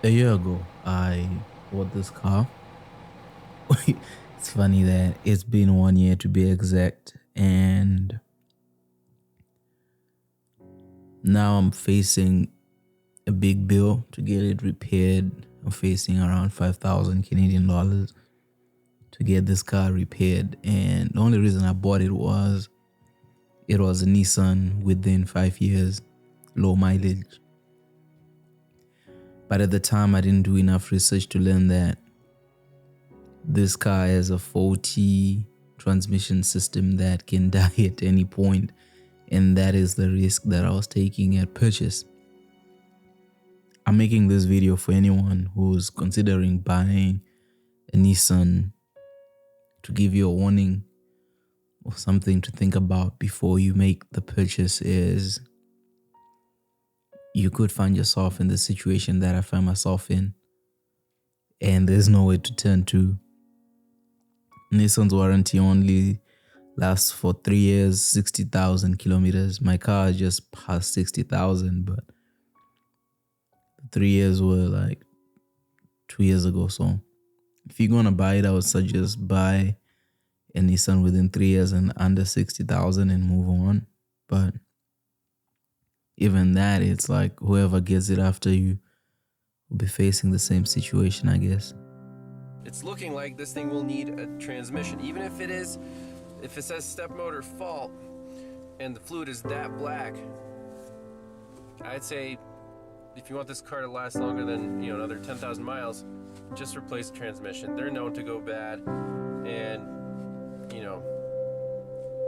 A year ago, I bought this car. It's funny that it's been 1 year to be exact, and now I'm facing a big bill to get it repaired. I'm facing around 5,000 Canadian dollars to get this car repaired, and the only reason I bought it was a Nissan within 5 years, low mileage. But at the time, I didn't do enough research to learn that this car has a faulty transmission system that can die at any point, and that is the risk that I was taking at purchase. I'm making this video for anyone who's considering buying a Nissan, to give you a warning or something to think about before you make the purchase. Is you could find yourself in the situation that I find myself in, and there's nowhere to turn to. Nissan's warranty only lasts for 3 years, 60,000 kilometers. My car just passed 60,000, but the 3 years were like 2 years ago. So if you're gonna buy it, I would suggest buy a Nissan within 3 years and under 60,000 and move on. But even that, it's like whoever gets it after you will be facing the same situation, I guess. It's looking like this thing will need a transmission, even if it says step motor fault and the fluid is that black. I'd say if you want this car to last longer than another 10,000 miles, just replace the transmission. They're known to go bad, and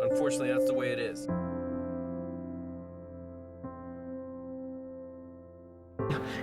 unfortunately that's the way it is.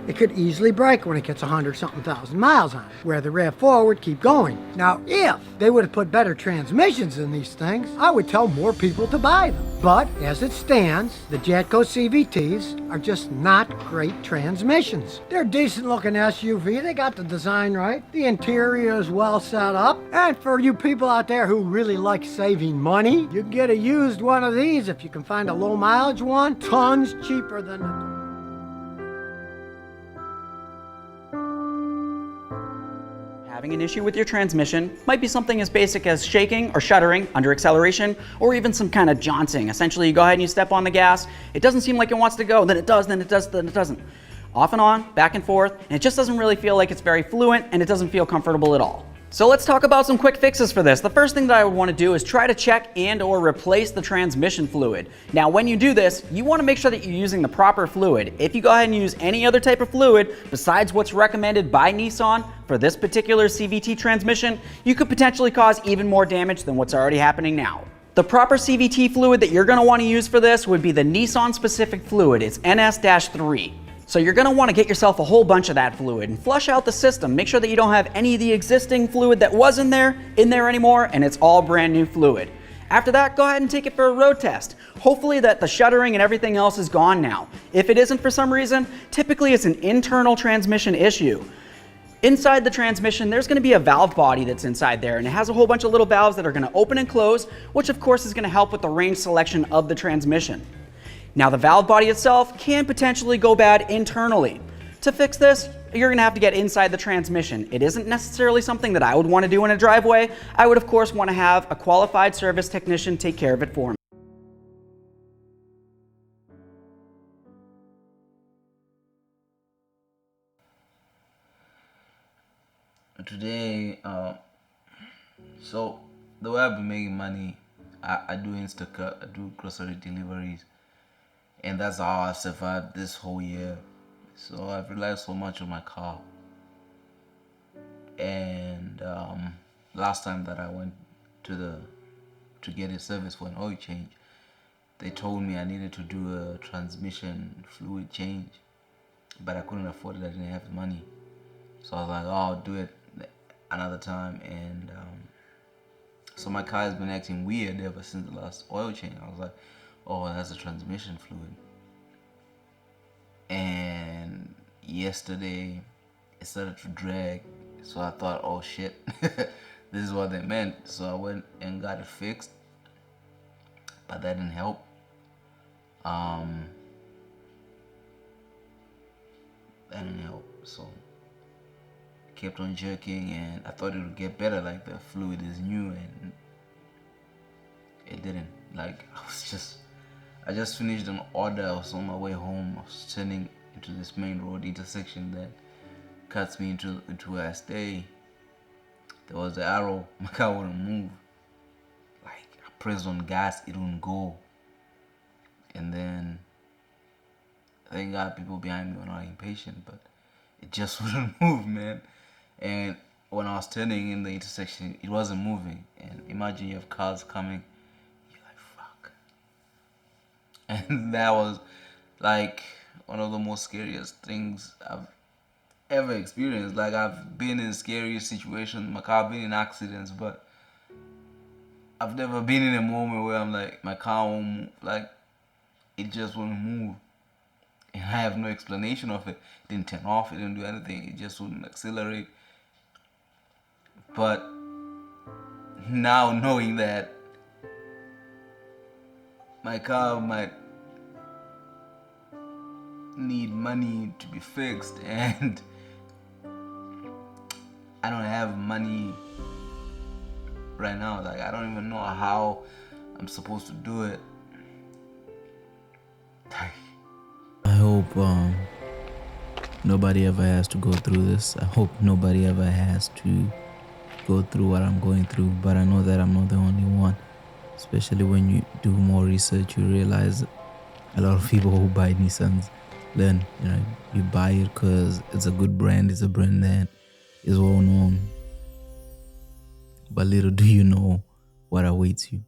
It could easily break when it gets 100-something thousand miles on it, where the rev forward keep going. Now, if they would have put better transmissions in these things, I would tell more people to buy them. But as it stands, the Jatco CVTs are just not great transmissions. They're a decent looking SUV, they got the design right, the interior is well set up, and for you people out there who really like saving money, you can get a used one of these if you can find a low mileage one, tons cheaper than the Having an issue with your transmission might be something as basic as shaking or shuddering under acceleration, or even some kind of jauncing. Essentially, you go ahead and you step on the gas, it doesn't seem like it wants to go, then it does, then it does, then it doesn't. Off and on, back and forth, and it just doesn't really feel like it's very fluent, and it doesn't feel comfortable at all. So let's talk about some quick fixes for this. The first thing that I would want to do is try to check and or replace the transmission fluid. Now when you do this, you want to make sure that you're using the proper fluid. If you go ahead and use any other type of fluid besides what's recommended by Nissan for this particular CVT transmission, you could potentially cause even more damage than what's already happening now. The proper CVT fluid that you're going to want to use for this would be the Nissan specific fluid. It's NS-3. So you're going to want to get yourself a whole bunch of that fluid and flush out the system. Make sure that you don't have any of the existing fluid that was in there anymore, and it's all brand new fluid. After that, go ahead and take it for a road test. Hopefully that the shuddering and everything else is gone now. If it isn't for some reason, typically it's an internal transmission issue. Inside the transmission, there's going to be a valve body that's inside there, and it has a whole bunch of little valves that are going to open and close, which of course is going to help with the range selection of the transmission. Now the valve body itself can potentially go bad internally. To fix this, you're going to have to get inside the transmission. It isn't necessarily something that I would want to do in a driveway. I would of course want to have a qualified service technician take care of it for me. Today, so the way I've been making money, I do Instacart, I do grocery deliveries, and that's how I survived this whole year. So I've relied so much on my car. And last time that I went to get a service for an oil change, they told me I needed to do a transmission fluid change, but I couldn't afford it. I didn't have the money. So I was like, oh, I'll do it another time. And so my car has been acting weird ever since the last oil change. I was like, oh, that's a transmission fluid. And yesterday it started to drag, so I thought, oh shit, this is what they meant. So I went and got it fixed, but that didn't help. That didn't help. So kept on jerking, and I thought it would get better, like the fluid is new, and it didn't. Like I just finished an order. I was on my way home. I was turning into this main road intersection that cuts me into where I stay. There was the arrow. My car wouldn't move. Like I pressed on gas, it wouldn't go. And then thank God people behind me were not impatient, but it just wouldn't move, man. And when I was turning in the intersection, it wasn't moving. And imagine you have cars coming, you're like, fuck. And that was like one of the most scariest things I've ever experienced. Like I've been in scary situations, my car been in accidents, but I've never been in a moment where I'm like, my car won't move. Like it just wouldn't move. And I have no explanation of it. It didn't turn off, it didn't do anything, it just wouldn't accelerate. But now knowing that my car might need money to be fixed and I don't have money right now, like I don't even know how I'm supposed to do it. I hope nobody ever has to go through this. I hope nobody ever has to go through what I'm going through, but I know that I'm not the only one. Especially when you do more research, you realize a lot of people who buy Nissans, then you buy it because it's a good brand, it's a brand that is well known. But little do you know what awaits you.